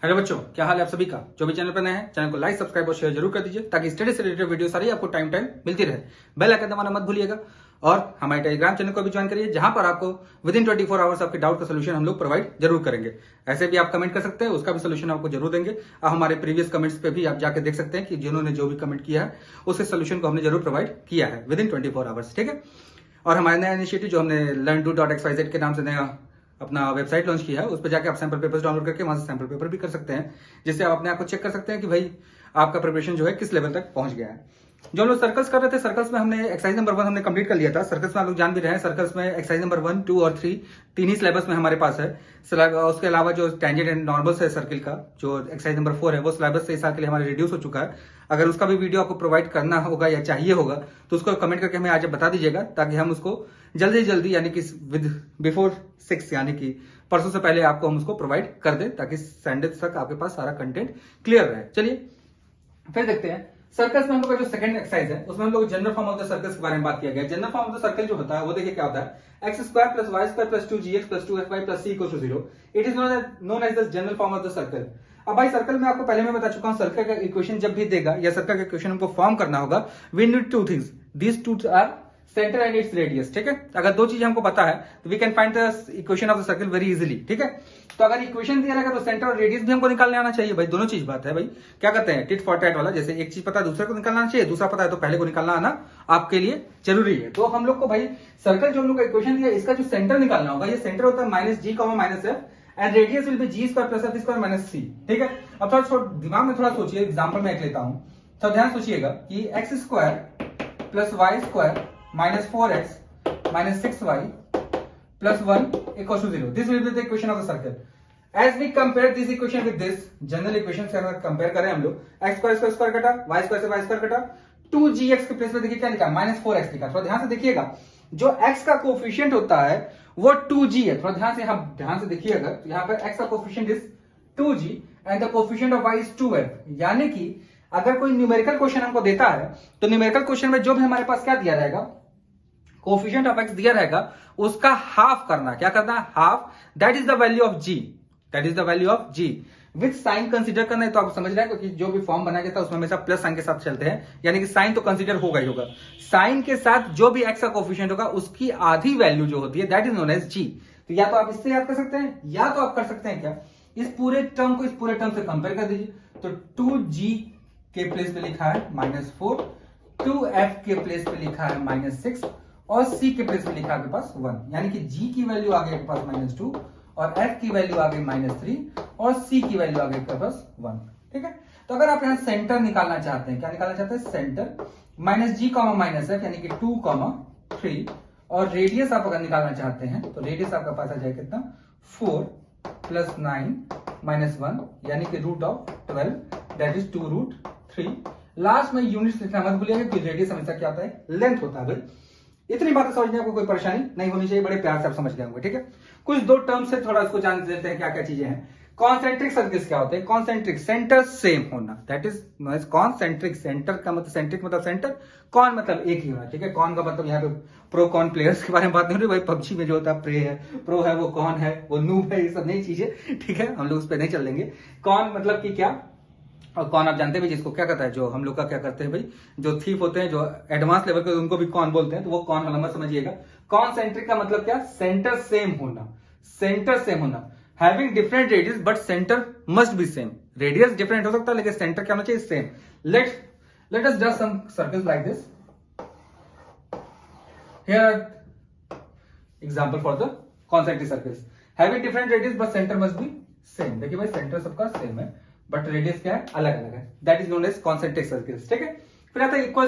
Hello बच्चों, क्या हाल है आप सभी का। जो भी चैनल पर नए हैं, चैनल को लाइक सब्सक्राइब और शेयर जरूर कर दीजिए ताकि स्टडी से रिलेटेड वीडियो सारी आपको टाइम मिलती रहे। बेल आइकन दबाना मत भूलिएगा और हमारे टेलीग्राम चैनल को भी ज्वाइन करिए, जहां पर आपको विद इन 24 आवर्स आपके डाउट का सोल्यूशन हम लोग प्रोवाइड जरूर करेंगे। ऐसे भी आप कमेंट कर सकते हैं, उसका भी सोल्यूशन आपको जरूर देंगे। और हमारे प्रीवियस कमेंट्स पे भी आप जाकर देख सकते हैं कि जिन्होंने जो भी कमेंट किया है उसके सोल्यूशन को हमने जरूर प्रोवाइड किया है विद इन 24 आवर्स। ठीक है। और हमारे नया इनिशिएटिव जो हमने learn2.xyz के नाम से नया अपना वेबसाइट लॉन्च किया है, उस पर जाके आप सैंपल पेपर्स डाउनलोड करके वहां से सैंपल पेपर भी कर सकते हैं, जिससे आप अपने आप को चेक कर सकते हैं कि भाई आपका प्रिपरेशन जो है किस लेवल तक पहुंच गया है। जो हम लोग सर्कल्स कर रहे थे, सर्कल्स में हमने एक्सरसाइज नंबर 1 हमने कंप्लीट कर लिया था। सर्कल्स में आप लोग जान भी रहे हैं, सर्कल्स में एक्सरसाइज नंबर 1, 2 और 3 तीन ही सिलेबस में हमारे पास है। उसके अलावा जो टेंजेंट एंड नॉर्मल्स है सर्किल का, जो एक्सरसाइज नंबर 4 है, वो सिलेबस से इस साल के लिए हमारे रिड्यूस हो चुका है। अगर उसका भी वीडियो आपको प्रोवाइड करना होगा या चाहिए होगा तो उसको कमेंट करके हमें आज बता दीजिएगा, ताकि हम उसको जल्दी से जल्दी यानी कि बिफोर 6 यानी कि परसों से पहले आपको हम उसको प्रोवाइड कर दें, ताकि संडे तक आपके पास सारा कंटेंट क्लियर रहे। चलिए फिर देखते हैं सर्कल्स में हम लोग का जो सेकंड एक्सरसाइज है, उसमें हम लोग general form of the circles के बारे में बात किया गया। General form of the circle जो होता है वो देखिए क्या होता है, x square plus y square plus 2gx plus 2fy plus c equal to 0। It is known as the general form of the circle. अब भाई सर्कल में आपको पहले मैं बता चुका हूं, सर्कल का इक्वेशन जब भी देगा या सर्कल का इक्वेशन हमको फॉर्म करना होगा, we need two things, these two are centre and its radius. ठीक है। अगर दो चीजें हमको पता है तो we can find the equation of the circle very easily. ठीक है। तो अगर इक्वेशन दिया रहेगा तो सेंटर और रेडियस भी हमको निकालने आना चाहिए। भाई दोनों चीज बात है। भाई क्या कहते हैं, टिट फॉर टैट वाला, जैसे एक चीज पता है दूसरे को निकालना चाहिए, दूसरा पता है तो पहले को निकालना आना आपके लिए जरूरी है। तो हम लोग को भाई सर्कल जो हम लोग का इक्वेशन दिया, इसका जो सेंटर निकालना होगा, ये सेंटर होता है -g, -f and radius will be g square plus f square minus c। ठीक है। अब थोड़ा दिमाग में थोड़ा सोचिए, एग्जाम्पल में एक लेता हूं, तो ध्यान सोचिएगा कि x square plus y square minus 4x minus 6y plus 1 equal to 0। This will be the equation of the circle. As we compare this equation with this general equation से अगर कंपेयर करें हम लोग, एक्स स्क्वायर स्क्वायर स्क्वायर कटा, y square से y square कटा, 2gx के place में देखिए क्या लिखा, -4x लिखा। थोड़ा ध्यान से देखिएगा, जो x का कोफिशिएंट होता है वो 2g है। थोड़ा ध्यान से देखिएगा, तो यहाँ पर x का coefficient is 2g and the coefficient of y is 2f। यानी कि अगर कोई न्यूमेरिकल क्वेश्चन हमको देता है तो न्यूमेरिकल क्वेश्चन में जो भी हमारे पास क्या दिया रहेगा, कोफिशिएंट ऑफ x दिया रहेगा, उसका हाफ करना। क्या करना है, half. That is the value of g, that is the value of g। With sign consider करना है, तो आप समझ रहे हैं, क्योंकि जो भी फॉर्म बनाया गया था उसमें हमेशा प्लस साइन के साथ चलते हैं, यानी कि साइन तो कंसीडर होगा ही होगा। साइन के साथ जो भी x का कोफिशिएंट होगा उसकी आधी वैल्यू जो होती है that is known as g। तो या तो आप इससे याद कर सकते हैं, या तो आप कर सकते हैं क्या, इस पूरे टर्म को इस पूरे टर्म से कंपेयर कर दीजिए। तो 2g के प्लेस पे लिखा है -4, 2f के प्लेस पे लिखा है -6 और c के प्लेस पे लिखा है आपके पास 1, यानी कि g की वैल्यू आ गई आपके पास -2 और f की वैल्यू आ गई -3 और c की वैल्यू आ गई आपके पास 1। ठीक है। तो अगर आप यहां सेंटर निकालना चाहते हैं, क्या निकालना चाहते हैं, सेंटर, -g, -f यानी कि 2, 3 और रेडियस आप अगर निकालना चाहते हैं तो रेडियस आपका पास आ जाए कितना, 4 + 9 - 1 यानी कि √12 दैट इज 2√3। लास्ट में यूनिट्स लिखना मत भूलिएगा कि रेडियस हमेशा क्या होता है, लेंथ होता है। भाई इतनी बातें समझने आपको कोई परेशानी नहीं होनी चाहिए, बड़े प्यार से आप समझ गए होंगे। ठीक है। कुछ दो टर्म से थोड़ा इसको जान लेते हैं क्या क्या चीजें हैं। कॉन्सेंट्रिक सर्कल्स क्या होते हैं, कॉन्सेंट्रिक सेंटर सेम होना, दैट इज कॉन्सेंट्रिक। सेंटर का मतलब, सेंट्रिक मतलब सेंटर, कॉन मतलब एक ही होना। ठीक है। कॉन का मतलब यहाँ पे प्रो कॉन प्लेयर्स के बारे में बात नहीं हो रही भाई, पबजी में जो होता है प्रो है, वो कॉन है, वो नूब है, ये सब नई चीजें। ठीक है, हम लोग उस पर नहीं चल देंगे। कॉन मतलब कि क्या, और कौन आप जानते हैं भाई, जिसको क्या कहता है, जो हम लोग का क्या करते हैं भाई, जो थीफ होते हैं, जो एडवांस लेवल के, उनको भी कौन बोलते हैं, तो वो कौन वाला मत समझिएगा। कॉन्सेंट्रिक का मतलब क्या, सेंटर सेम होना, सेंटर सेम होना। Having different radius but centre must be same. Radius different हो सकता है लेकिन सेंटर क्या होना चाहिए, same. Let us draw some circles like this. Here example for the concentric circles. Having different radius but centre must be same. देखिए भाई centre सबका सेम है बट रेडियस क्या है, अलग अलग है, that is known as concentric circles. ठीक है। फिर आता है इक्वल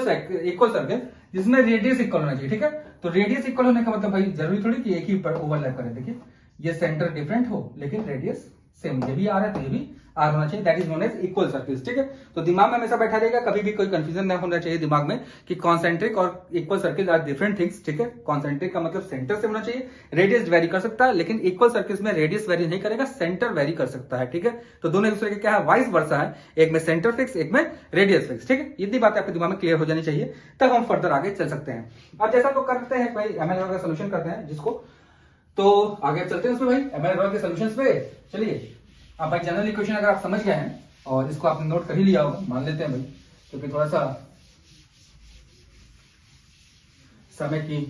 सर्कल, जिसमें रेडियस इक्वल होना चाहिए। ठीक है। तो रेडियस इक्वल होने का मतलब भाई जरूरी थोड़ी कि एक ही पर ओवरलैप करे। देखिए ये सेंटर डिफरेंट हो लेकिन रेडियस सेम, ये भी आर है तो ये भी आर होना चाहिए, that is known as equal circles. ठीक है। तो दिमाग में हमेशा बैठा रहेगा, कभी भी कोई कंफ्यूजन नहीं होना चाहिए दिमाग में कि कॉन्सेंट्रिक और equal circles are different things. ठीक है। कॉन्सेंट्रिक का मतलब सेंटर से होना चाहिए, रेडियस वेरी कर सकता है, लेकिन इक्वल सर्कल्स में रेडियस वेरी नहीं करेगा, सेंटर वेरी कर सकता है। ठीक है। तो दोनों एक दूसरे के क्या है, वाइस वर्सा है, एक में सेंटर फिक्स, एक में रेडियस फिक्स। ठीक है। इतनी बातें आपके दिमाग में क्लियर हो जानी चाहिए, तब हम फर्दर आगे चल सकते हैं। अब जैसा तो करते हैं भाई, एमएल का सोल्यूशन करते हैं जिसको, तो आगे चलते हैं उसमें भाई, एमएल के सोल्यूशन पे। चलिए अब भाई जनरल इक्वेशन अगर आप समझ गए हैं और इसको आपने नोट कर ही लिया होगा, मान लेते हैं भाई, क्योंकि थोड़ा सा समय की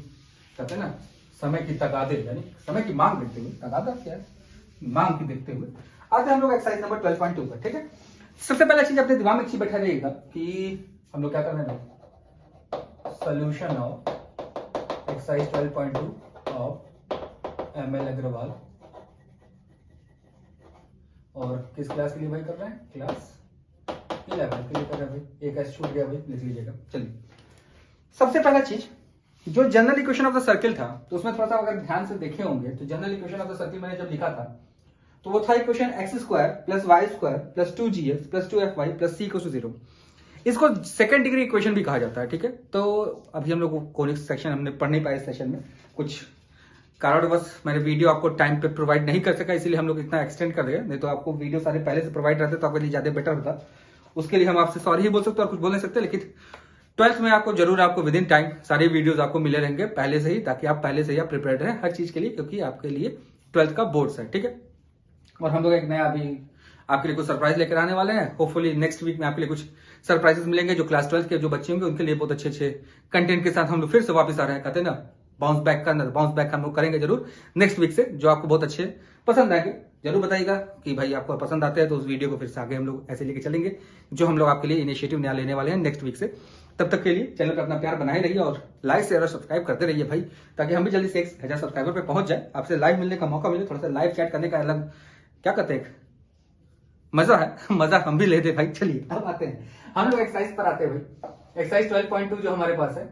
कहते हैं ना, समय की तगादे यानी समय की मांग देखते हुए, तगादा क्या है, मांग की देखते हुए आते हैं हम लोग एक्सरसाइज नंबर 12.2 पर। ठीक है, सबसे पहला चीज अपने दिमाग में अच्छी बैठा रहेगा कि हम लोग क्या कर रहे हैं, solution of exercise 12.2 of ML Agarwal. और किस क्लास के लिए भाई कर रहे हैं, क्लास 11 के लिए कर रहे हैं भाई। एक एस छूट गया भाई, लिख लीजिएगा। चलिए, सबसे पहला चीज जो general equation of the circle था, तो उसमें थोड़ा सा अगर ध्यान से देखे होंगे तो general equation of the circle मैंने जब लिखा था तो वो था equation x square plus y square plus 2gx plus 2fy plus c equal to 0। इसको सेकंड डिग्री इक्वेशन भी कहा जाता है। ठीक है, तो अभी हम लोग कोनिक्स सेक्शन हमने पढ़ नहीं पाए इस सेशन में, कुछ कारणवश मैंने वीडियो आपको टाइम पे प्रोवाइड नहीं कर सका, इसीलिए हम लोग इतना एक्सटेंड कर रहे हैं। नहीं तो आपको वीडियो सारे पहले से प्रोवाइड रहते तो आपके लिए ज्यादा बेटर होता। उसके लिए हम आपसे सॉरी ही बोल सकते और कुछ बोल नहीं सकते, लेकिन 12th में आपको जरूर आपको विद इन टाइम सारे वीडियोस आपको मिले रहेंगे पहले से ही, ताकि आप पहले से ही आप प्रिपेयर्ड रहें हर चीज के लिए, क्योंकि आपके लिए 12th का बोर्ड्स है। ठीक है, और हम लोग एक नया अभी आपके लिए कुछ सरप्राइज लेकर आने वाले हैं। होपफुली नेक्स्ट वीक में आपके लिए कुछ सरप्राइजेस मिलेंगे। जो क्लास 12th के जो बच्चे होंगे उनके लिए बहुत अच्छे अच्छे कंटेंट के साथ हम लोग फिर से वापस आ रहे हैं। कहते हैं ना, बाउंस बैक हम लोग करेंगे जरूर नेक्स्ट वीक से, जो आपको बहुत अच्छे पसंद आएंगे। जरूर बताइएगा कि भाई आपको पसंद आते हैं तो उस वीडियो को फिर से आगे हम लोग ऐसे लेके चलेंगे, जो हम लोग आपके लिए इनिशिएटिव नया लेने वाले हैं नेक्स्ट वीक से। तब तक के लिए चैनल पे अपना प्यार बनाए रहिए और लाइक शेयर और सब्सक्राइब करते रहिए भाई, ताकि हम भी जल्दी से 1000 सब्सक्राइबर पे पहुंच जाए, आपसे लाइव मिलने का मौका मिले, थोड़ा सा लाइव चैट करने का अलग क्या कहते हैं मजा है, मजा हम भी लेते भाई। चलिए अब आते हैं हम लोग एक्सरसाइज पर आते हैं भाई। एक्सरसाइज 12.2 जो हमारे पास है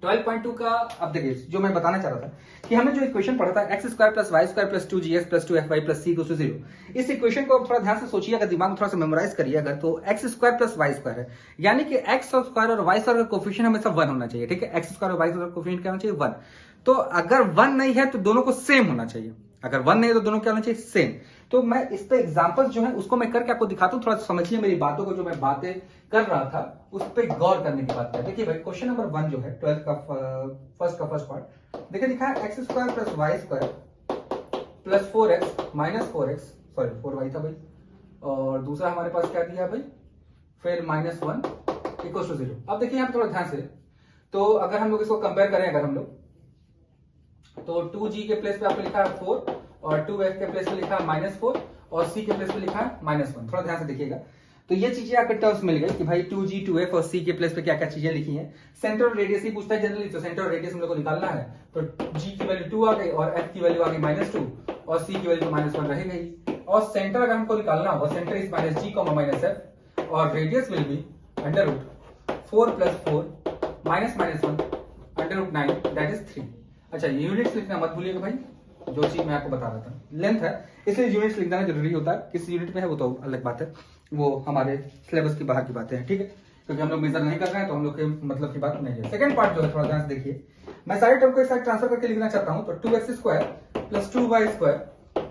12.2 का, अब देखिए जो मैं बताना चाह रहा था कि हमने जो इक्वेशन पढ़ा था x square plus y square plus 2gx plus 2fy plus c equal to 0, इस इक्वेशन को थोड़ा ध्यान से सोचिए, अगर दिमाग में थोड़ा सा मेमोराइज करिए अगर, तो x square plus y square है, यानी कि एक्स स्क्वायर और वाई स्क्वायर का कोफिशिएंट हमेशा 1 होना चाहिए। ठीक है, एक्स स्क्वायर और वाई स्क्वायर का कोफिशिएंट क्या होना चाहिए, 1। तो अगर 1 नहीं है तो दोनों को सेम होना चाहिए, अगर 1 नहीं है तो दोनों क्या होना चाहिए, सेम। तो मैं इस पे एग्जांपल्स जो है उसको मैं करके आपको दिखाता हूं, थोड़ा समझिए मेरी बातों को, जो मैं बातें कर रहा था उस पर गौर करने की बात है। देखिए भाई, क्वेश्चन नंबर 1 जो है 12th का फर्स्ट पार्ट, देखिए लिखा है x square plus y square plus 4x minus 4x, sorry 4y था भाई, और दूसरा हमारे पास क्या दिया भाई, फिर -1 इक्वल टू 0। अब देखिए यहाँ पे थोड़ा ध्यान से, तो अगर हम लोग इसको कंपेयर करें, अगर हम लोग तो 2g के प्लेस पे आपको लिखा है 4 और 2f के प्लेस पे लिखा है -4 और c के प्लेस पे लिखा है -1। थोड़ा ध्यान से देखिएगा, तो ये चीजें आपके टर्म्स मिल गई कि भाई 2g 2f और c के प्लेस पे क्या क्या चीजें लिखी हैं। सेंटर और रेडियस ही पूछता है जनरली, तो सेंटर और रेडियस हम लोग को निकालना है, तो g की वैल्यू 2 आ गई और f की वैल्यू आ गई -2 और c की वैल्यू -1 रह गई। और सेंटर अगर हमको निकालना होगा, सेंटर इज -g, -f और radius will be √4 + 4 -1 √9 that is 3। अच्छा, यूनिट्स लिखना मत भूलिएगा भाई, जो चीज मैं आपको बता रहा था, लेंथ है इसलिए यूनिट्स लिखना जरूरी होता है। किस यूनिट में है वो तो अलग बात है, वो हमारे सिलेबस की बाहर की बातें हैं। ठीक है, क्योंकि हम लोग मेजर नहीं कर रहे हैं तो हम लोग के मतलब की बात नहीं है। सेकंड पार्ट जो है थोड़ा ध्यान से देखिए, मैं सारे टर्म को एक साइड ट्रांसफर करके लिखना चाहता हूं, तो 2x square plus 2y square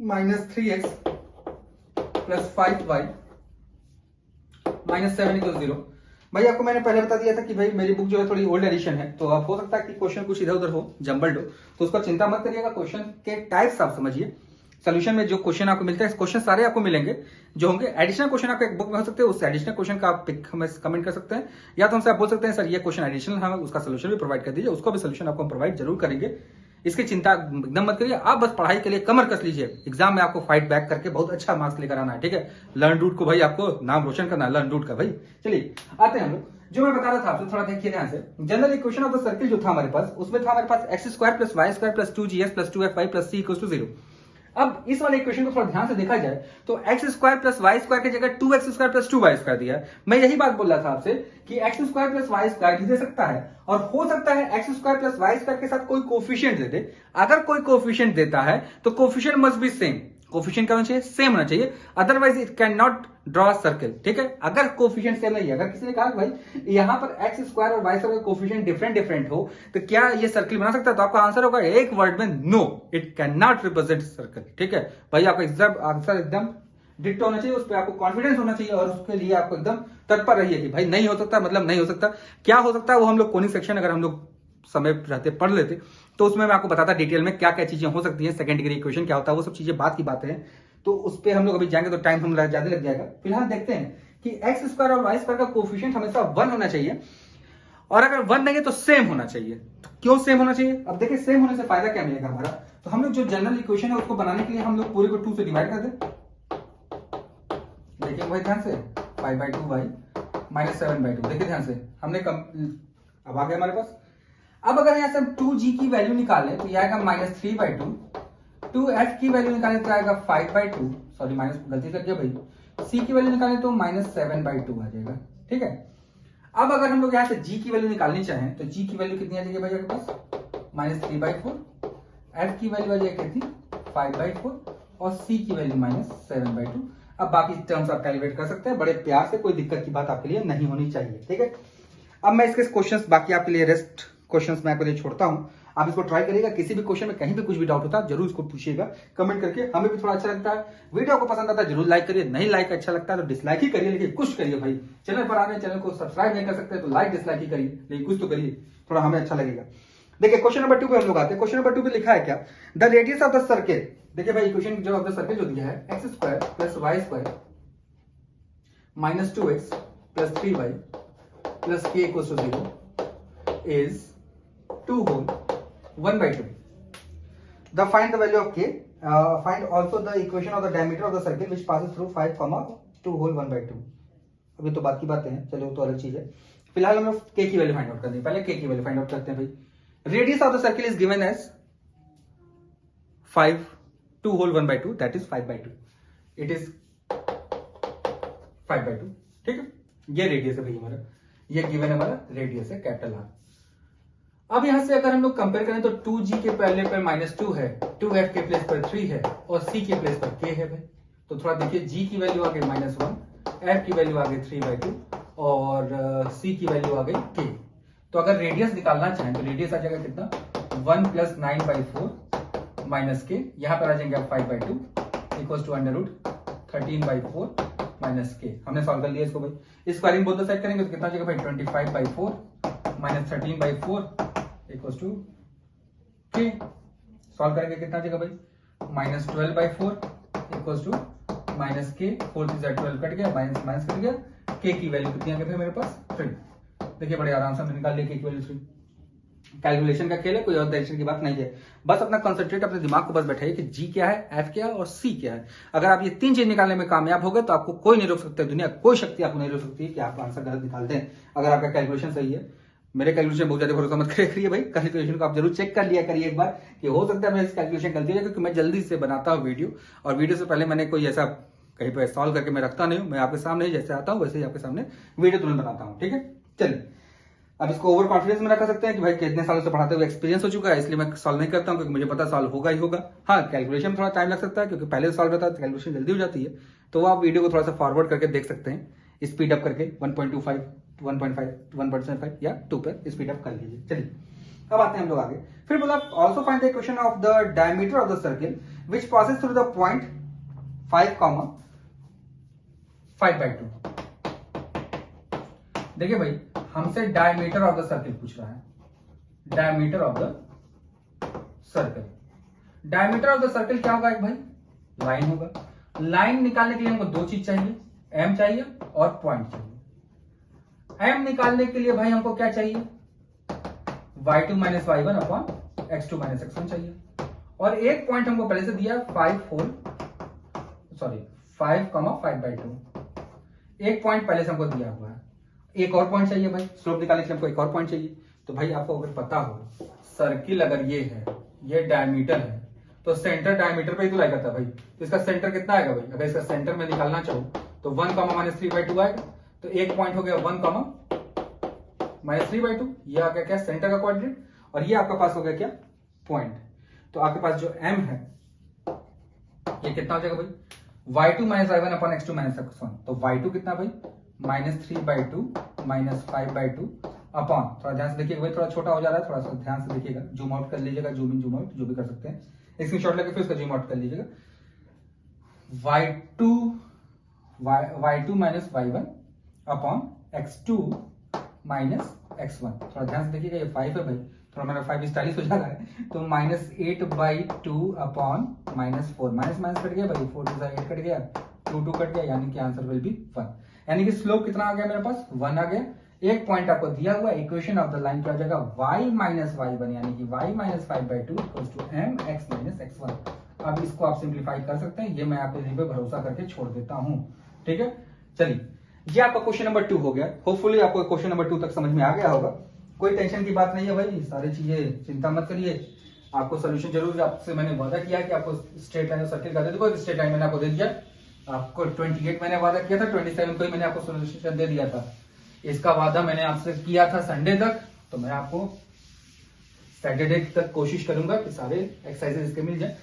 minus 3x plus 5y minus 7 equal 0। भाई आपको मैंने पहले बता दिया था कि भाई मेरी बुक जो है थोड़ी ओल्ड एडिशन है, तो अब हो सकता है कि क्वेश्चन कुछ इधर उधर हो, जंबल्ड हो, तो उसका चिंता मत करिएगा। क्वेश्चन के टाइप्स आप समझिए, सोल्यूशन में जो क्वेश्चन आपको मिलते हैं क्वेश्चन सारे आपको मिलेंगे जो होंगे। एडिशनल क्वेश्चन आपको एक बुक में हो सकते हैं, उस एडिशनल क्वेश्चन का आप पिक हमें कमेंट कर सकते हैं, या तो हमसे आप बोल सकते हैं सर ये क्वेश्चन एडिशनल है, उसका सोल्यूशन भी प्रोवाइड कर दीजिए, उसको भी सोल्यूशन आपको प्रोवाइड जरूर करेंगे। इसकी चिंता एकदम मत करिए, आप बस पढ़ाई के लिए कमर कस लीजिए, एग्जाम में आपको फाइट बैक करके बहुत अच्छा मार्क्स लेकर आना है। ठीक है, लर्न रूट को भाई आपको नाम रोशन करना है, लर्न रूट का भाई। चलिए आते हैं हम लोग, जो मैं बता रहा था आपसे थोड़ा देखिए ध्यान से। General equation of the circle जो था हमारे पास, उसमें था हमारे पास x square plus y square plus 2gx plus 2fy plus c equal to 0। अब इस वाले इक्वेशन को थोड़ा ध्यान से देखा जाए तो x square plus y square की जगह 2x square plus 2y square दिया है। मैं यही बात बोल रहा था आपसे कि x square plus y square भी दे सकता है, और हो सकता है x square plus y square के साथ कोई कोफिशिएंट दे दे। अगर कोई कोफिशिएंट देता है तो coefficient must be same, coefficient क्या होना चाहिए, सेम होना चाहिए, otherwise it can not draw circle. ठीक है, अगर कोफिशिएंट सेम नहीं है, अगर किसी ने कहा भाई यहां पर एक्स स्क्वायर और वाई स्क्वायर का कोफिशिएंट डिफरेंट हो तो क्या ये सर्कल बना सकता है, तो आपका आंसर होगा एक वर्ड में no, it can not represent circle. ठीक है भाई, आपका एग्जाम आंसर एकदम डिक्ट होना चाहिए, उस पर आपको कॉन्फिडेंस होना चाहिए और उसके लिए आपको एकदम तत्पर रहिए कि भाई नहीं हो सकता मतलब नहीं हो सकता। क्या हो सकता है वो हम लोग कोनिक सेक्शन अगर हम लोग समय रहते पढ़ लेते तो उसमें मैं आपको बताता डिटेल में क्या क्या चीजें हो सकती हैं, सेकंड डिग्री इक्वेशन क्या होता है, वो सब चीजें बात की बातें हैं। तो उस पर हम लोग अभी जाएंगे तो टाइम हम ज्यादा लग जाएगा। फिलहाल देखते हैं कि एक्स स्क्वायर और वाई स्क्वायर का कोफिशिएंट हमेशा 1 होना चाहिए, और अगर 1 नहीं है तो सेम होना चाहिए। तो क्यों सेम होना चाहिए? अब देखिए सेम होने से फायदा क्या मिलेगा हमारा। तो हम लोग जो जनरल इक्वेशन है उसको बनाने के लिए हम लोग पूरे को 2 से डिवाइड कर दें। देखिए भाई ध्यान से, 5/2y माइनस 7/2। देखिए ध्यान से, हमने अब आ गया हमारे पास। अब अगर यहां से हम 2g की वैल्यू निकालें तो यह आएगा -3/2। 2f की वैल्यू निकालें तो आएगा 5/2, सॉरी माइनस गलती कर दिया भाई। c की वैल्यू निकालें तो -7/2 आ जाएगा। ठीक है, अब अगर हम लोग यहाँ से g की वैल्यू निकालनी चाहें तो g की वैल्यू कितनी आ जाएगी भाई आपके पास? -3/4। f की वैल्यू आ जाएगी कितनी? 5/4 और c की वैल्यू -7/2। अब बाकी टर्म्स आप कैलकुलेट कर सकते हैं बड़े प्यार से, कोई दिक्कत की बात आपके लिए नहीं होनी चाहिए। ठीक है, अब मैं इसके क्वेश्चंस बाकी आपके लिए रेस्ट क्वेश्चंस मैं आपके लिए छोड़ता हूं। आप इसको ट्राई करिएगा, किसी भी क्वेश्चन में कहीं भी कुछ भी डाउट होता है जरूर इसको पूछिएगा कमेंट करके। हमें भी थोड़ा अच्छा लगता है। वीडियो को पसंद आता है जरूर लाइक करिए, नहीं लाइक अच्छा लगता है तो डिसलाइक ही करिए, लेकिन कुछ करिए भाई। चैनल पर आने, चैनल को सब्सक्राइब नहीं कर सकते तो लाइक डिसलाइक ही करिए, लेकिन कुछ तो करिए, थोड़ा हमें अच्छा लगेगा। देखिए क्वेश्चन नंबर 2 पे हम लोग आते हैं। क्वेश्चन नंबर 2 पे लिखा है क्या? The radius of the circle. देखिए भाई इक्वेशन जो ऑफ द सर्किल जो दिया है, x² + y² -2x + 3y + k = 0 is 2 whole 1/2. Find the value of k. Find also the equation of the diameter of the circle which passes through 5, 2 whole 1/2. अभी तो बात की बातें हैं, चलो तो अलग चीज है। फिलहाल हम लोग k की वैल्यू फाइंड आउट करते हैं। पहले k की वैल्यू फाइंड आउट करते हैं भाई। Radius of the circle is given as 5, 2 whole 1/2, that is 5/2। It is 5/2। ठीक है, ये रेडियस है भाई हमारा, ये गिवन है हमारा रेडियस है कैपिटल आर। अब यहां से अगर हम लोग कंपेयर करें तो 2g के पहले पर -2 है, 2f के प्लेस पर 3 है और c के प्लेस पर k है भाई। तो थोड़ा देखिए, g की वैल्यू आ गई -1, f की वैल्यू आ गई 3/2 और c की वैल्यू आ गई k। तो अगर रेडियस निकालना चाहें तो रेडियस आ जाएगा कितना? 1 + 9/4 - k, यहां पर आ जाएंगे आप 5/2 = √13/4 - k। हमने सॉल्व कर लिया इसको भाई। स्क्वायरिंग बोथ द साइड करेंगे तो कितना आ जाएगा भाई? 25/4 - 13/4 = k। सॉल्व करेंगे कितना आ जाएगा भाई? -12/4 = -k। 4 से 12 कट गया, माइनस कट गया। k की वैल्यू कितनी आ गई भाई मेरे पास? 3। देखिए बड़े आराम से हमने निकाल लिया k की वैल्यू 3। कैलकुलेशन का खेल है, कोई और डायरेक्शन की बात नहीं है। बस अपना कंसंट्रेट, अपने दिमाग को बस बैठाइए कि जी क्या है, एफ क्या है और सी क्या है। अगर आप ये 3 चीज निकालने में कामयाब हो गए तो आपको कोई नहीं रोक सकता, दुनिया कोई शक्ति आपको नहीं रोक सकती कि आप आंसर गलत निकाल दें, अगर आपका कैलकुलेशन सही है। मेरे कैलकुलेशन बहुत ज्यादा भरोसा मत करिए भाई, कैलकुलेशन को आप जरूर चेक कर लिया करिए एक बार कि हो सकता है मेरे कैलकुलेशन गलती है, क्योंकि मैं जल्दी से बनाता हूँ वीडियो, और वीडियो से पहले मैंने कोई ऐसा कहीं पर सॉल्व करके मैं रखता नहीं हूँ। मैं आपके सामने जैसे आता हूँ वैसे ही आपके सामने वीडियो तुरंत बनाता हूँ। ठीक है, चलिए अब इसको ओवर कॉन्फिडेंस में रख सकते हैं कि भाई कितने सालों से पढ़ाते हुए एक्सपीरियंस हो चुका है, इसलिए मैं सॉल्व नहीं करता हूं क्योंकि मुझे पता सॉल्व होगा ही होगा। हाँ, कैलकुलेशन में थोड़ा टाइम लग सकता है क्योंकि पहले सॉल्व रहता है तो कैलकुलेशन जल्दी हो जाती है। तो आप वीडियो को थोड़ा सा फॉरवर्ड करके देख सकते हैं, स्पीड अप करके 1.25, 1.5, 1.5 या 2 पर स्पीड अप कर लीजिए। चलिए अब आते हैं हम लोग आगे। फिर बोला also find the equation of the diameter of the circle which passes through the point 5, 5/2। देखिए भाई हमसे डायमीटर ऑफ द सर्किल पूछ रहा है। Diameter of the circle, diameter of the circle क्या होगा? एक भाई लाइन होगा। लाइन निकालने के लिए हमको 2 चीज चाहिए, एम चाहिए और पॉइंट चाहिए। एम निकालने के लिए भाई हमको क्या चाहिए? y2 - y1 upon x2 - x1 चाहिए। और एक पॉइंट हमको पहले से दिया 5/2। एक पॉइंट पहले से हमको दिया हुआ है, एक और पॉइंट चाहिए भाई। स्लोप निकालने के लिए हमको एक और पॉइंट चाहिए। तो भाई आपको अगर पता हो सर्किल अगर ये है, ये डायमीटर है, तो सेंटर डायमीटर पे ही तो लाई करता है भाई। तो इसका सेंटर कितना आएगा भाई? अगर इसका सेंटर में निकालना चाहूं तो 1, -3/2 आएगा। तो एक पॉइंट हो गया 1, -3/2। ये आ गया क्या? सेंटर का क्वाड्रेंट। और ये आपका पास हो गया क्या? पॉइंट। तो आपके पास जो एम है ये कितना हो जाएगा भाई? y2 - y1 upon x2 - x1। तो y2 कितना भाई? -3/2 -5/2 अपॉन, थोड़ा ध्यान से देखिएगा भाई, थोड़ा छोटा हो जा रहा है, थोड़ा सा ध्यान से देखिएगा, जूम आउट कर लीजिएगा, जूम इन जूम आउट जो भी कर सकते हैं, स्क्रीनशॉट लेके फिर उसका जूम आउट कर लीजिएगा। y2 - y1 upon x2 - x1। थोड़ा ध्यान से देखिएगा, ये 5 है भाई, थोड़ा मेरा 5 स्टाइलिश हो जाता है। तो -8/2 अपॉन -4, माइनस माइनस कट गया भाई, 4 2 8 कट गया, 2 2 कट गया, यानी कि आंसर विल बी 1। यानी कि स्लोप कितना आ गया मेरे पास, 1 आ गया। एक पॉइंट आपको दिया हुआ, इक्वेशन ऑफ द लाइन क्या हो जाएगा, y माइनस y1, यानी कि y minus 5/2 equals to mx minus x1। अब इसको आप सिंप्लीफाई कर सकते हैं, ये मैं आपको यहीं पे भरोसा करके छोड़ देता हूं। ठीक है, चलिए ये आपका क्वेश्चन नंबर 2 हो गया। होपफुली आपको क्वेश्चन नंबर 2 तक समझ में आ गया होगा। कोई टेंशन की बात नहीं है भाई, सारी चीजें चिंता मत करिए, आपको सोल्यूशन जरूर, आपसे मैंने वादा किया कि आपको स्ट्रेट लाइन और सर्किल का दे दूंगा। स्ट्रेट लाइन मैंने आपको दे दिया, आपको 28 मैंने वादा किया था, 27 को ही मैंने आपको सोल्यूशन दे दिया था। इसका वादा मैंने आपसे किया था संडे तक, तो मैं आपको सैटरडे तक कोशिश करूंगा कि सारे एक्सरसाइजेस इसके मिल जाए।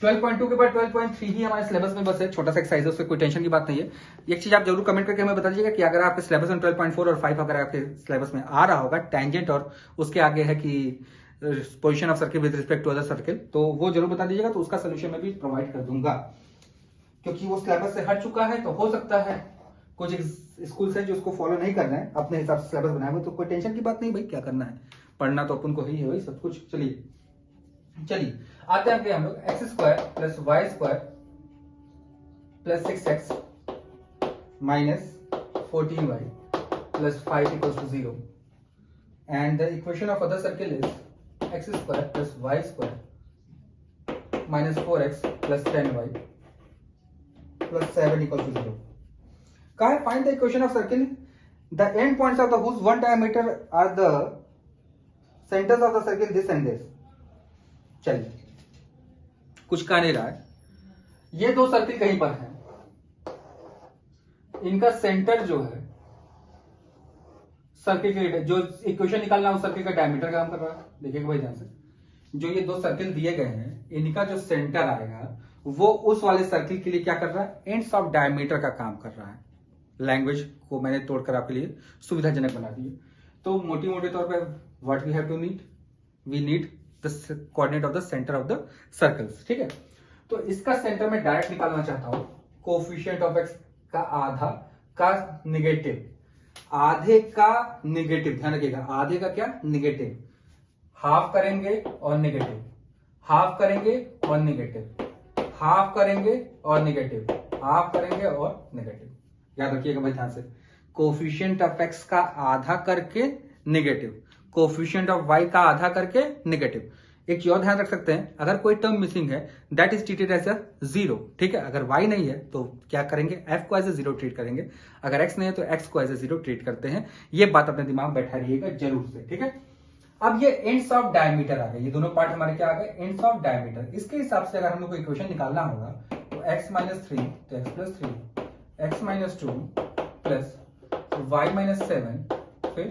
12.2 के बाद 12.3 ही हमारे सिलेबस में बस है, छोटा सा एक्सरसाइज है, उससे कोई टेंशन की बात नहीं है। एक चीज आप जरूर कमेंट करके हमें बता दीजिएगा कि अगर आपके सिलेबस में 12.4 और 5 अगर आपके सिलेबस में आ रहा होगा टेंजेंट, और उसके आगे है कि position of circle with respect to other circle, तो वो जरूर बता दीजिएगा, तो उसका सोल्यूशन मैं भी प्रोवाइड कर दूंगा। क्योंकि वो सिलेबस से हट चुका है, तो हो सकता है कुछ स्कूल से जो उसको फॉलो नहीं कर रहे हैं, अपने हिसाब से सिलेबस बनाए हुए, तो कोई टेंशन की बात नहीं भाई, क्या करना है, पढ़ना तो अपन को ही है भाई सब कुछ। चलिए आते हैं हम लोग x² plus y² plus 6x minus 14y plus 5 equals to 0, and the equation of other circle is x² plus y² minus 4x plus 10y plus 7 equals to 0। कहा है find the equation of circle, the end points of the whose one diameter are the centers of the circle this and this। चलिए कुछ कह नहीं रहा है, ये दो सर्किल कहीं पर है, इनका सेंटर जो है सर्किल के, जो इक्वेशन निकालना है उस सर्किल का डायमीटर काम कर रहा है। देखिएगा भाई ध्यान से, जो ये दो सर्किल दिए गए हैं, इनका जो सेंटर आएगा वो उस वाले सर्किल के लिए क्या कर रहा है, एंड्स ऑफ डायमीटर का काम कर रहा है। लैंग्वेज को मैंने तोड़कर आपके लिए सुविधाजनक बना दी है। तो मोटी मोटे तौर पर what we have to need, we need the coordinate of the centre of the circles. ठीक है, तो इसका सेंटर मैं डायरेक्ट निकालना चाहता हूं, कोफिशिएंट ऑफ एक्स का आधा का निगेटिव, आधे का निगेटिव, ध्यान रखिएगा, आधे का क्या, निगेटिव, हाफ करेंगे और निगेटिव, हाफ करेंगे और निगेटिव, हाफ करेंगे और निगेटिव, हाफ करेंगे और निगेटिव। याद रखिएगा भाई ध्यान से, कोफिशिएंट ऑफ एक्स का आधा करके निगेटिव, कोफिशिएंट ऑफ वाई का आधा करके निगेटिव। एक चीज और ध्यान रख सकते हैं, अगर कोई टर्म मिसिंग है that is treated as a 0। ठीक है, अगर y नहीं है तो क्या करेंगे, f को एज अ 0 ट्रीट करेंगे, अगर x नहीं है तो x को एज अ 0 ट्रीट करते हैं। ये बात अपने दिमाग में बैठा रहिएगा जरूर से। ठीक है, अब ये एंड्स ऑफ डायमीटर आ गए, ये दोनों पार्ट हमारे क्या आ गए, एंड्स ऑफ डायमीटर। इसके हिसाब से अगर हम लोग को इक्वेशन निकालना होगा तो x माइनस 3 तो x plus 3, x minus 2 plus y minus 7 फिर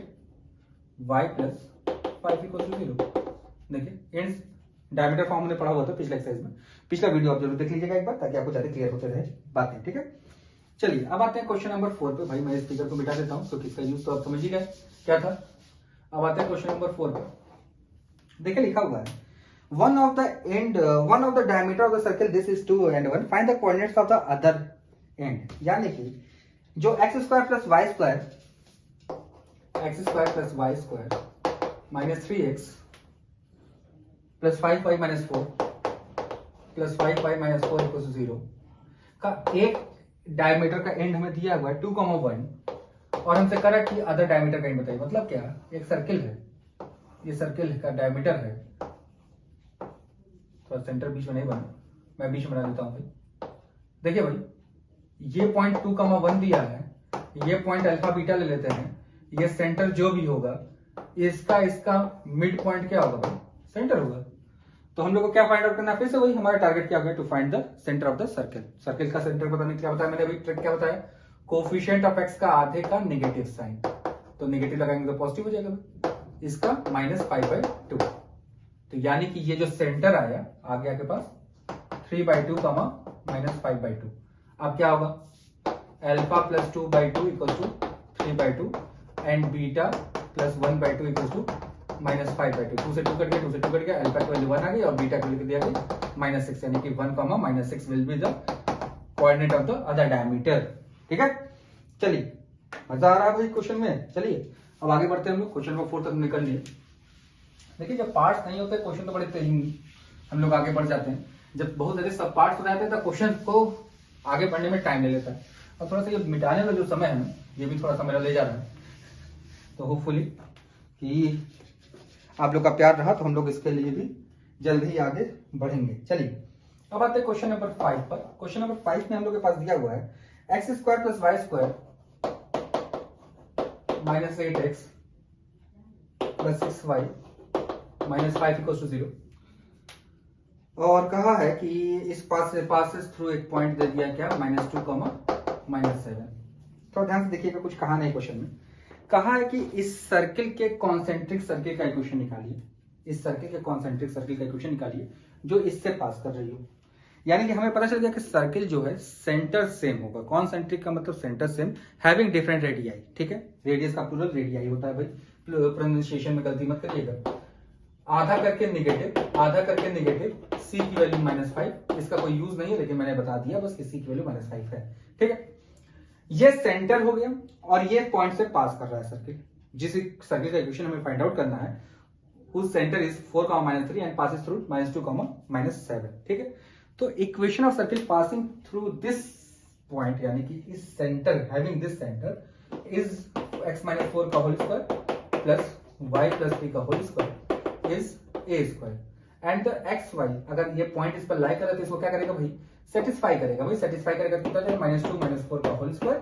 y प्लस 5 इक्वल टू 0। देखिए एंड्स डायमीटर फॉर्म हमने पढ़ा हुआ था पिछले एक्सरसाइज में, पिछला वीडियो आप जरूर देख लीजिएगा एक बार, ताकि आपको ज्यादा क्लियर होते रहे बातें। ठीक है, चलिए अब आते हैं क्वेश्चन नंबर 4 पे। भाई मैं स्पीकर को मिटा देता हूं, तो किसका यूज तो आप समझ ही गए क्या था। अब आते हैं क्वेश्चन नंबर 4 पे। देखिए लिखा हुआ है one of the diameter of the circle this is 2 and 1, find the coordinates of the other end। यानी कि जो x² plus y² minus 3x plus 5y minus 4 plus 5y minus 4 equal to 0 का एक डायमीटर का and हमें दिया हुआ है 2,1, और हमसे करा कि अदर डायमीटर का एंड बताइए। मतलब क्या, एक सर्किल है, ये सर्किल का डायमीटर है, थोड़ा सेंटर बीच में नहीं बना, मैं बीच में बना देता हूं भाई। देखिए भाई ये पॉइंट 2,1 दिया है, ये पॉइंट अल्फा बीटा ले लेते हैं, ये सेंटर जो भी होगा इसका मिड पॉइंट क्या होगा भाई, सेंटर होगा। तो हम लोग को क्या फाइंड आउट करना है, फिर से वही हमारा टारगेट क्या होगा, to find the centre of the circle. Circle का सेंटर बताने क्या बताया मैंने अभी, ट्रिक क्या बताया, कोफिशिएंट ऑफ एक्स का आधे का नेगेटिव साइन, तो नेगेटिव लगाएंगे तो पॉजिटिव हो जाएगा, इसका -5/2। तो यानी कि ये जो सेंटर आया आ गया आपके पास 3/2 -5/2। अब क्या होगा, alpha plus 2/2 equal to 3/2 and beta plus 1/2 equal to -5/2। 2 से 2 कट गया, 2 से 2 कट गया, अल्फा की वैल्यू 1 आ गई और बीटा की वैल्यू दिया गई -6, यानी कि 1, -6 will be the coordinate of the other diameter. ठीक है, चलिए मजा आ रहा है भाई क्वेश्चन में। चलिए अब आगे बढ़ते हैं हम लोग, क्वेश्चन नंबर 4 तक निकल लिए। देखिए जब पार्ट्स नहीं होते क्वेश्चन तो बड़े तेजी हम लोग आगे बढ़ जाते हैं, जब बहुत सारे सब पार्ट्स हो जाते हैं तो क्वेश्चन को आगे बढ़ने में टाइम ले लेता है। और थोड़ा सा ये मिटाने का जो समय है ना, ये भी थोड़ा सा मेरा ले जा रहा है। तो होपफुली कि आप लोग का प्यार रहा तो हम लोग इसके लिए भी जल्द ही आगे बढ़ेंगे। चलिए अब आते हैं क्वेश्चन नंबर 5 पर। क्वेश्चन नंबर 5 में हम लोग के पास दिया हुआ है x square plus y square minus 8x plus 6y minus 5 equal to 0, और कहा है कि इस पासेस थ्रू एक पॉइंट दे दिया क्या -2, -7। थोड़ा ध्यान से देखिएगा, कुछ कहा नहीं क्वेश्चन में। कहा है कि इस सर्किल के कॉन्सेंट्रिक सर्किल का इक्वेशन निकालिए, इस सर्किल के कॉन्सेंट्रिक सर्किल का इक्वेशन निकालिए जो इससे पास कर रही हो। यानी कि हमें पता चल गया कि सर्किल जो है सेंटर सेम होगा। कॉन्सेंट्रिक का मतलब centre same, having different radii, ठीक है। रेडियस का प्लूरल रेडियाई होता है भाई, प्रोनाउंसिएशन में गलती मत करिएगा। आधा करके नेगेटिव, सी की वैल्यू -5, इसका कोई यूज नहीं है लेकिन मैंने बता दिया बस कि सी की वैल्यू -5 है, ठीक है। ये सेंटर हो गया और ये पॉइंट से पास कर रहा है सर्किल। जिस सर्किल का इक्वेशन हमें फाइंड आउट करना है whose center is 4, -3 and passes through -2, -7, ठीक है। तो equation of circle passing through this point यानी कि इस centre having this centre is x-4 का होल स्क्वायर प्लस y + 3 का whole square is a square. And the xy, अगर ये पॉइंट इस पर लाई करे तो इसको क्या करेगा भाई, सेटिस्फाई करेगा भाई। सेटिस्फाई करेगा तो कितना जाएगा, -2 - 4 का होल स्क्वायर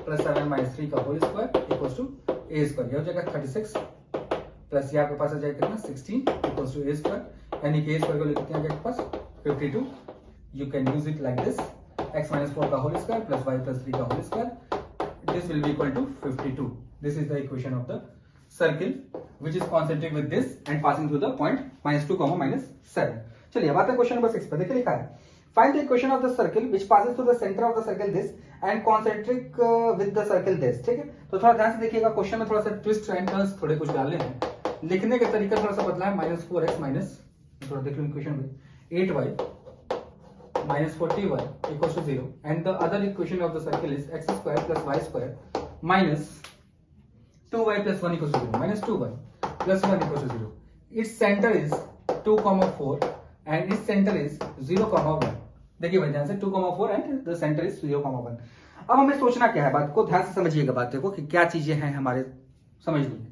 प्लस 7 - 3 का whole square equal to a square. ये हो जाएगा 36 प्लस ये आपके पास आ जाएगा कितना 16 इक्वल्स टू a स्क्वायर, यानी कि a स्क्वायर को लेकर कितना आ जाएगा आपके पास 52। You can use it like this, x-4 का होल स्क्वायर प्लस y + 3 का whole square, this will be equal to 52। This is the equation of the circle which is concentric with this and passing through the point -2, -7। चलिए अब आते हैं question number 6 पर। देखिए लिखा है find the equation of the circle which passes through the centre of the circle this and concentric with the circle this, ठीक है। तो थोड़ा ध्यान से देखिएगा, क्वेश्चन में थोड़ा सा ट्विस्ट एंड टर्न्स थोड़े कुछ डालने हैं, लिखने का तरीका थोड़ा सा बदला है। -4x माइनस, थोड़ा देख लो इक्वेशन में, 8y -40y equals to 0 and the other equation of the circle is x² + y² minus 2y + 1 equals to 0, -2y + 1 equals to 0। Its centre is 2, 4 and its centre is 0, 1। देखिए भाई ध्यान से 2, 4 and the centre is 0, 1। अब हमें सोचना क्या है, बात को ध्यान से समझिएगा, बात को कि क्या चीजें हैं हमारे समझ में।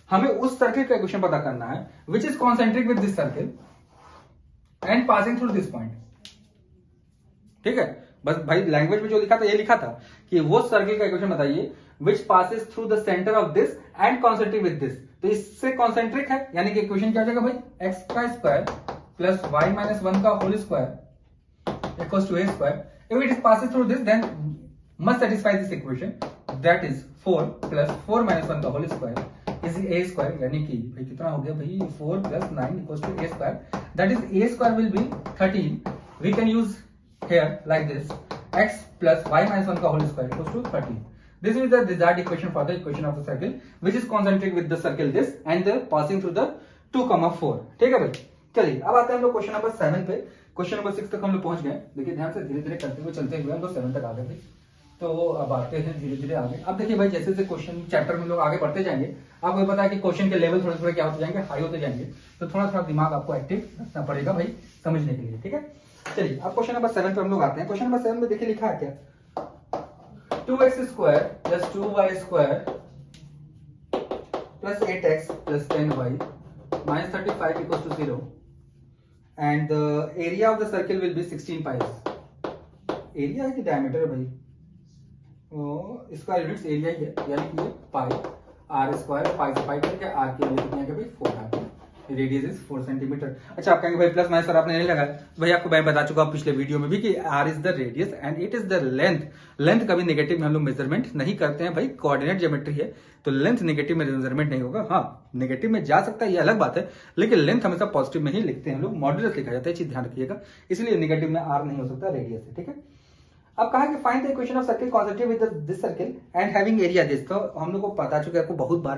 हमें उस सर्किल का इक्वेशन पता करना है which is concentric with this circle and passing through this point, ठीक है। बस भाई लैंग्वेज में जो लिखा था ये लिखा था कि वो सर्किल का इक्वेशन बताइए विच passes through the centre of this and concentric with this. तो इससे कॉन्सेंट्रिक है, यानी कि इक्वेशन क्या हो जाएगा भाई, x² प्लस y - 1 का whole square equals to a square. If it is passing through this then must satisfy this equation, that is 4 plus 4 - 1 का whole square is a square, यानी कि भाई कितना हो गया भाई 4 + 9 equals to a square, that is a square will be 13। We can use here like this, x plus y - 1 का whole square equals to 13. This is the desired equation for the equation of the circle which is concentric with the circle this and the passing through the 2, 4, ठीक है भाई। चलिए अब आते हैं हम लोग क्वेश्चन नंबर 7 पे। क्वेश्चन नंबर 6 तक हम लोग पहुंच गए। देखिए ध्यान से धीरे धीरे करते हुए चलते हुए हम लोग 7 तक आ गए। तो अब आते हैं धीरे धीरे आगे। अब देखिए भाई जैसे जैसे क्वेश्चन चैप्टर में लोग आगे बढ़ते जाएंगे, आपको पता है कि क्वेश्चन के लेवल थोड़े थोड़े क्या होते जाएंगे, हाई होते जाएंगे। तो थोड़ा थोड़ा दिमाग आपको एक्टिव रखना पड़ेगा भाई समझने के लिए, ठीक है। चलिए अब क्वेश्चन नंबर 7 पे हम लोग आते हैं। क्वेश्चन नंबर 7 में देखिए लिखा है क्या, 2x² + 2y² + 8x + 10y - 35 equals to 0 and the area of the circle will be 16 pi। Area है कि डायमीटर है भाई, इसका यूनिट्स एरिया ही है, यानी कि ये पाई r², पाई से पाई करके r की वैल्यू कितनी है भाई 4 आ गई, रेडियस इज 4 सेंटीमीटर। अच्छा आप कहेंगे भाई प्लस माइनस सर आपने नहीं लगाया, भाई आपको मैं बता चुका हूं पिछले वीडियो में भी कि r is the radius and it is the length. Length कभी नेगेटिव में हम लोग मेजरमेंट नहीं करते हैं भाई, कोऑर्डिनेट ज्योमेट्री है तो लेंथ नेगेटिव में मेजरमेंट नहीं होगा। हाँ नेगेटिव में जा सकता है ये अलग बात है, लेकिन लेंथ हमेशा पॉजिटिव में ही लिखते हैं हम लोग, मॉड्यूलस लिखा जाता है, चीज ध्यान रखिएगा। इसलिए नेगेटिव में r नहीं हो सकता, रेडियस है, ठीक है। अब कहा कि find the equation of circle concentric with this circle and having area this. तो हम लोग को पता चुका है, आपको बहुत बार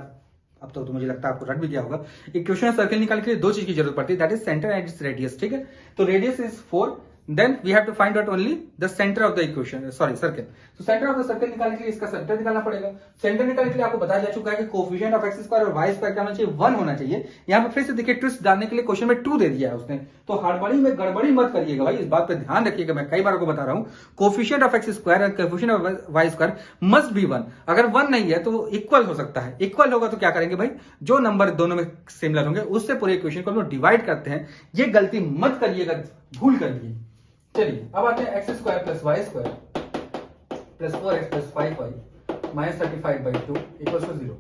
अब तो मुझे लगता है आपको रट भी गया होगा। इक्वेशन ऑफ सर्किल निकालने के लिए दो चीज की जरूरत पड़ती है, that is centre and its radius, ठीक है। तो radius is 4, then we have to find out only the centre of the equation, sorry circle. तो सेंटर ऑफ द सर्कल निकालने के लिए इसका सेंटर निकालना पड़ेगा। सेंटर निकालने के लिए आपको बताया जा चुका है कि कोफिशिएंट ऑफ एक्स स्क्वायर और वाई स्क्वायर क्या होना चाहिए, 1 होना चाहिए। यहाँ पे फिर से देखिए ट्विस्ट डालने के लिए क्वेश्चन में 2 दे दिया है उसने, तो हड़बड़ी में गड़बड़ी मत करिएगा भाई, इस बात पे ध्यान रखिएगा। मैं कई बार आपको बता रहा हूँ, कोफिशिएंट ऑफ एक्स स्क्वायर और coefficient of y square must be 1। अगर 1 नहीं है तो वो इक्वल हो सकता है। इक्वल होगा तो क्या करेंगे भाई, जो नंबर दोनों में सिमिलर होंगे उससे पूरे इक्वेशन को हम लोग डिवाइड करते हैं। ये गलती मत करिएगा, भूल करिए। चलिए अब आते हैं x square plus y square plus 4x plus 5y minus 35/2 equal to 0।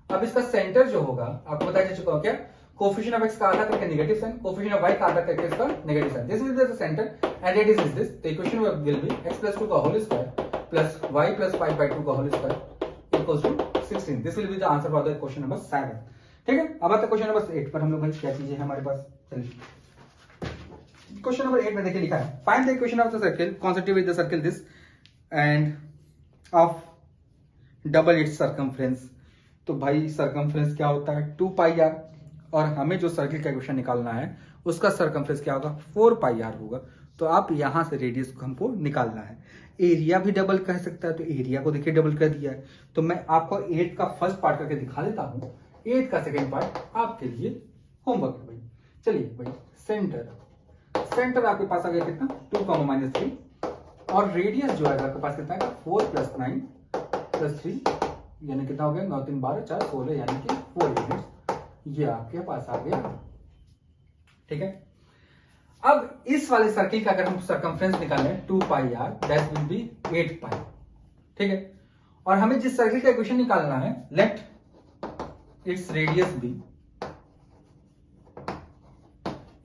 अब इसका सेंटर जो होगा आपको बताया जा चुका हो, क्या कोफिशिएंट ऑफ x का आधा करके negative sign, coefficient of y का आधा करके इसका negative sign, this is the centre and radius is this. The equation will be x plus 2 का whole square plus y plus 5/2 का whole square equal to 16। This will be the answer for the question number 7। ठीक है, अब आता है question number 8 पर। हम लोग भाई क्या चीजें हैं हमारे पास, चलिए क्वेश्चन नंबर 8 में देखिए लिखा है, find the equation of the circle concentric with the circle this end of double it's circumference. तो भाई सर्कमफ्रेंस क्या होता है, 2πr, और हमें जो सर्कल का इक्वेशन निकालना है उसका सर्कमफ्रेंस क्या होगा, 4πr होगा। तो आप यहां से रेडियस को हमको निकालना है। एरिया भी डबल कह सकता है, तो एरिया को देखिए डबल कर दिया है। तो मैं आपको 8 का फर्स्ट पार्ट करके दिखा देता हूं, 8 का सेकेंड पार्ट आपके लिए होमवर्क है भाई। चलिए भाई, सेंटर आपके पास आ गया कितना, 2, -3, और रेडियस जो है आपके पास कितना है, 4 + 9 + 3 यानी कितना हो गया, 9 3 12 4 16 यानी कि 4 यूनिट्स ये आपके पास आ गया। ठीक है, अब इस वाले सर्किल का अगर हम सर्कमफ्रेंस निकालें 2πr दैट विल बी 8π। ठीक है, और हमें जिस सर्किल का इक्वेशन निकालना है, let its radius be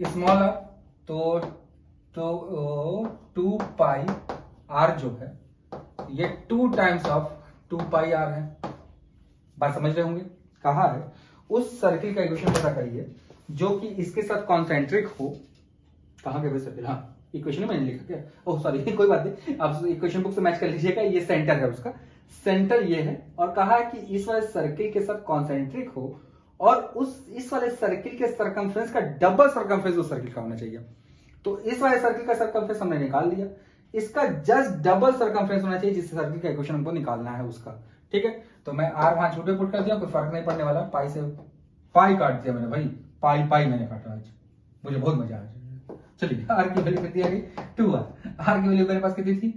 smaller, तो 2πr जो है ये 2 टाइम्स ऑफ 2πr है। बात समझ रहे होंगे, कहा है उस सर्किल का इक्वेशन पता करिए जो कि इसके साथ कॉन्सेंट्रिक हो। कहां गए सर्किल, हाँ इक्वेशन में मैंने लिखा क्या, ओह सॉरी कोई बात नहीं, आप इक्वेशन बुक से मैच कर लीजिएगा। ये सेंटर है, उसका सेंटर ये है, और कहा है कि इस वाले सर्किल के साथ कॉन्सेंट्रिक हो और इस वाले सर्किल के सर्कमफ्रेंस का डबल सर्कमफ्रेंस उस सर्किल का होना चाहिए। तो इस वाले सर्किल का सर्कमफ्रेंस हमने निकाल लिया, इसका जस्ट डबल सर्कमफ्रेंस होना चाहिए जिस सर्किल का इक्वेशन हमको निकालना है उसका। ठीक है, तो मैं r वहां छोटे पुट कर दिया, कोई फर्क नहीं पड़ने वाला। पाई से पाई काट दिया मैंने भाई, पाई मैंने काटा आज, मुझे बहुत मजा आया। चलिए r की वैल्यू कितनी आ गई, 2r। r की वैल्यू मेरे पास कितनी थी,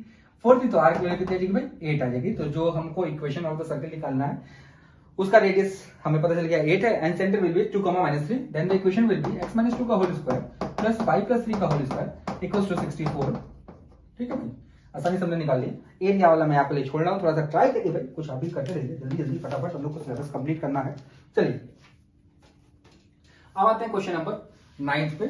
4 थी, तो r की वैल्यू कितनी आ जाएगी भाई, 8 आ जाएगी। तो जो हमको इक्वेशन ऑफ द सर्किल निकालना है उसका रेडियस हमें पता चल गया 8 है, and centre will be 2, -3, then the equation will be x - 2 का होल स्क्वायर प्लस 5 + 3 का होल स्क्वायर इक्वल्स टू 64। ठीक है भाई, आसानी से हमने निकाल लिया। एरिया वाला मैं आपके लिए छोड़ रहा हूं, थोड़ा सा ट्राई करिए भाई, कुछ आप भी करते रहिए, जल्दी जल्दी फटाफट हम लोग को सिलेबस कंप्लीट करना है। चलिए अब आते हैं क्वेश्चन नंबर 9 पे।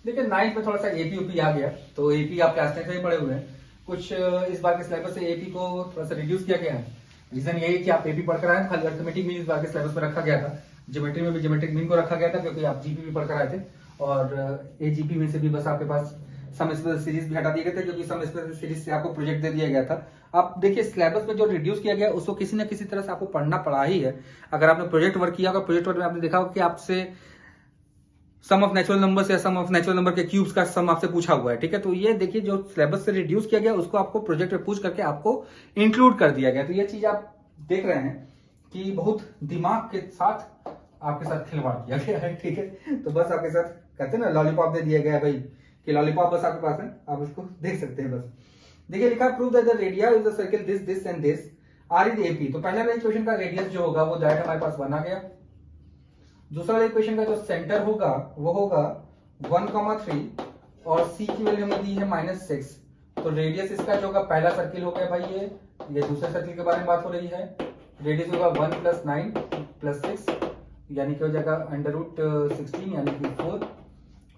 देखिए 9 पे थोड़ा सा एपी यूपी आ गया, तो एपी आप क्लास 10 से ही पढ़े हुए हैं। कुछ इस बार के सिलेबस से एपी को थोड़ा सा रिड्यूस किया गया है। रीजन यही कि आप एपी पढ़ कर आए, खाली अर्थमेटिक मीन इस बार के सिलेबस में रखा गया था, ज्योमेट्री में भी ज्योमेट्रिक मीन को रखा गया था क्योंकि आप जीपी भी पढ़ कर आए थे, और एजीपी में से भी बस आपके पास सम स्पेशल सीरीज भी हटा दिए गए थे क्योंकि सम स्पेशल सीरीज से आपको प्रोजेक्ट दे दिया गया था। आप देखिए सिलेबस में जो रिड्यूस किया गया उसको किसी न किसी तरह से आपको पढ़ना पड़ा ही है। अगर आपने प्रोजेक्ट वर्क किया होगा, प्रोजेक्ट वर्क में आपने देखा होगा कि आपसे सम ऑफ नेचुरल नंबर्स या सम ऑफ नेचुरल नंबर के क्यूब्स का सम आपसे पूछा हुआ है। ठीक है, तो ये देखिए जो सिलेबस से रिड्यूस किया गया उसको आपको प्रोजेक्ट में पूछ करके आपको इंक्लूड कर दिया गया। तो ये चीज आप देख रहे हैं कि बहुत दिमाग के साथ आपके साथ खिलवाड़ किया गया है। ठीक है, तो बस आपके साथ कहते हैं ना लॉलीपॉप दे दिया गया है भाई, कि लॉलीपॉप बस आपके पास है, आप उसको देख सकते हैं। बस देखिए लिखा prove that the radii is the circle this this and this are in AP. तो पहला इक्वेशन का रेडियस जो होगा वो डायरेक्ट हमारे पास बना गया। दूसरा इक्वेशन का जो सेंटर होगा वो होगा 1,3 और सी की वैल्यू हमें दी है -6। तो रेडियस इसका जो होगा, पहला सर्किल हो गया भाई ये दूसरे सर्किल के बारे में बात हो रही है। रेडियस होगा 1 + 9 + 6 यानी कि हो जाएगा √16 यानी कि 4।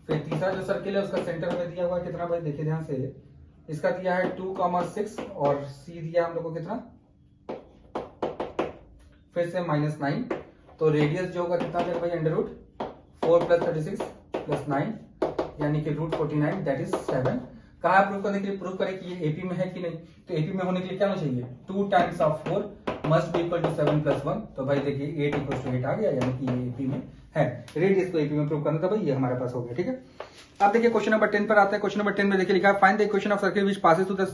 फिर तीसरा जो सर्किल है उसका सेंटर हमें दिया हुआ है कितना भाई, देखिए ध्यान से, इसका दिया है 2,6 और सी दिया हम लोग को कितना, फिर से -9। तो रेडियस जो होगा कितना देगा भाई, √4 + 36 + 9 यानी कि √49 दैट इज 7। कहा प्रूव करने के लिए, प्रूव करें कि ये एपी में है कि नहीं। तो एपी में होने के लिए क्या होना चाहिए, 2 times of 4 must be equal to 7 + 1। तो भाई देखिए 8 = 8 आ गया, यानी कि ये एपी में है। रेडियस को एपी में प्रूव करना था भाई, ये हमारे पास हो गया। ठीक है, अब देखिए क्वेश्चन नंबर 10 पर आते हैं। क्वेश्चन नंबर 10 में देखिए लिखा है find the equation of circle which passes through the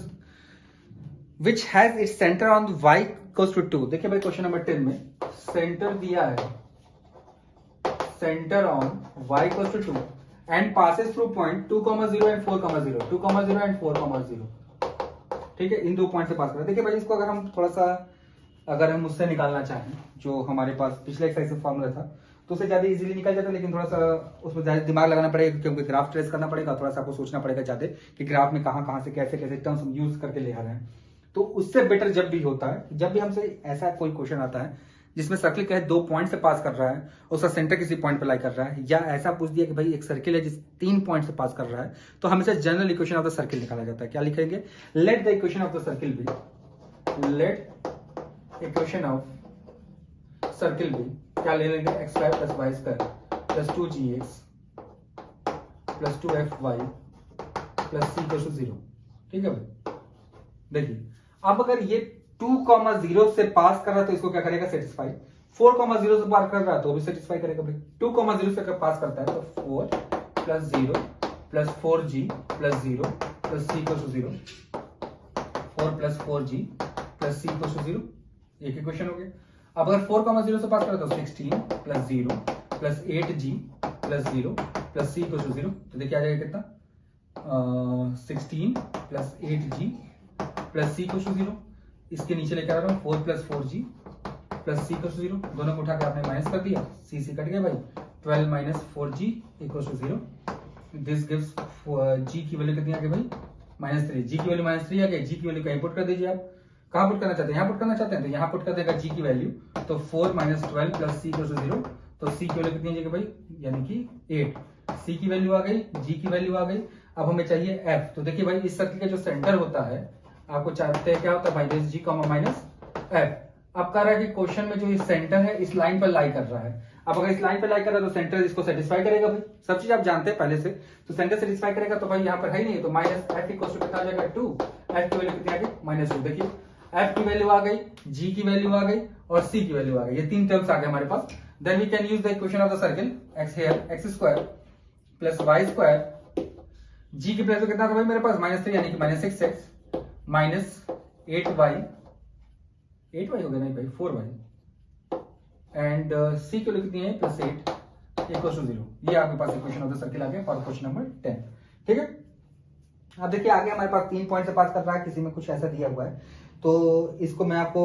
which has its centre on y = 2। देखिए भाई क्वेश्चन नंबर 10 में सेंटर दिया है, centre on y = 2 and passes through point 2,0 and 4,0, 2,0 and 4,0। ठीक है, इन दो पॉइंट से पास कर रहे हैं। देखिए भाई इसको अगर हम थोड़ा सा अगर हम उससे निकालना चाहें, जो हमारे पास पिछले एक्सरसाइज में फॉर्मूला था, तो उससे ज्यादा इजीली निकल जाता है, लेकिन थोड़ा सा उसमें ज्यादा दिमाग लगाना पड़ेगा, क्योंकि ग्राफ ट्रेस करना पड़ेगा, थोड़ा सा आपको सोचना पड़ेगा ज्यादा कि ग्राफ में कहां से कैसे कैसे टर्म्स हम यूज करके ले आ रहे हैं। तो उससे बेटर जब भी होता है, जब भी हमसे ऐसा कोई क्वेश्चन आता है जिसमें सर्किल का है 2 पॉइंट से पास कर रहा है, उसका सेंटर किसी पॉइंट पर लाई कर रहा है, या ऐसा पूछ दिया कि भाई एक सर्किल है जिस 3 पॉइंट से पास कर रहा है, तो हमेशा general equation of the circle निकाला जाता है। क्या लिखेंगे? Let the equation of the circle be, let equation of circle be, क्या ले लेंगे? x² + y² + 2gx + 2fy + c = 0। ठीक है भाई, देखिए अब अगर ये 2,0 से पास कर रहा है तो इसको क्या करेगा? सेटिस्फाई। 4,0 से पास कर रहा है तो भी सेटिस्फाई करेगा भाई। 2,0 से अगर पास करता है तो 4 + 0 + 4g + 0 + c = 0, 4 + 4g + c = 0। एक इक्वेशन हो गया। अब अगर 4,0 से पास कर रहा है तो 16 + 0 + 8g + 0 + c = 0। तो देखिए आ जाएगा कितना? 16 + 8g + c = 0। इसके नीचे लेकर आ रहा हूं 4 + 4g + c = 0। दोनों को उठा के आपने माइनस कर दिया, c से कट गया भाई। 12 - 4g = 0। दिस गिव्स g की वैल्यू कितनी आ गई भाई? -3। g की वैल्यू -3 आ गई। g की वैल्यू कहीं पुट कर दीजिए आप। कहां पुट करना चाहते हैं? यहां पुट करना चाहते हैं तो यहां पुट कर देगा g की वैल्यू। तो 4 - 12 + c = 0। तो c की वैल्यू कितनी आ जाएगी भाई? यानी कि 8। c की वैल्यू आ गई, g की वैल्यू आ गई। अब हमें चाहिए f। तो देखिए भाई इस सर्किल का जो सेंटर होता है, आपको चाहते हैं क्या होता है? -g, -f। अब कह रहा है कि क्वेश्चन में जो ये सेंटर है इस लाइन पर लाई कर रहा है। अब अगर इस लाइन पर लाई कर रहा है तो सेंटर इसको सेटिस्फाई करेगा भाई। सब चीज आप जानते हैं पहले से, तो सेंटर सेटिस्फाई करेगा। तो भाई यहाँ पर है ही नहीं, तो -f कितना आ जाएगा? 2। f की वैल्यू कितनी आ गई? -2। देखिए f की वैल्यू आ गई, g की वैल्यू आ गई और c की वैल्यू आ गई। ये 3 टर्म्स आ गए हमारे पास। Then we can use the equation of the circle x here x² + y²। g की वैल्यू कितना था भाई मेरे पास? -3, यानी कि -6x -8y, 8y हो गया नहीं भाई, 4y एंड c की वैल्यू कितनी है? +8 = 0। ये आपके पास इक्वेशन ऑफ द सर्किल आ गया फॉर क्वेश्चन नंबर 10। ठीक है, अब देखिए आगे हमारे पास 3 पॉइंट से पास कर रहा है, किसी में कुछ ऐसा दिया हुआ है, तो इसको मैं आपको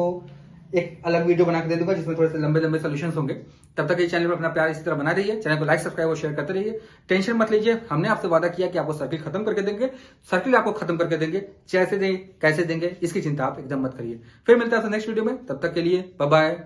एक अलग वीडियो बना के दे दूंगा जिसमें थोड़े से लंबे लंबे सोल्यूशंस होंगे। तब तक ये चैनल पर अपना प्यार इसी तरह बना रहिए, चैनल को लाइक सब्सक्राइब और शेयर करते रहिए। टेंशन मत लीजिए, हमने आपसे वादा किया कि आपको सर्किल खत्म करके देंगे। सर्किल आपको खत्म करके देंगे, कैसे देंगे, कैसे देंगे, इसकी चिंता आप एकदम मत करिए। फिर मिलते हैं नेक्स्ट वीडियो में, तब तक के लिए बाय बाय।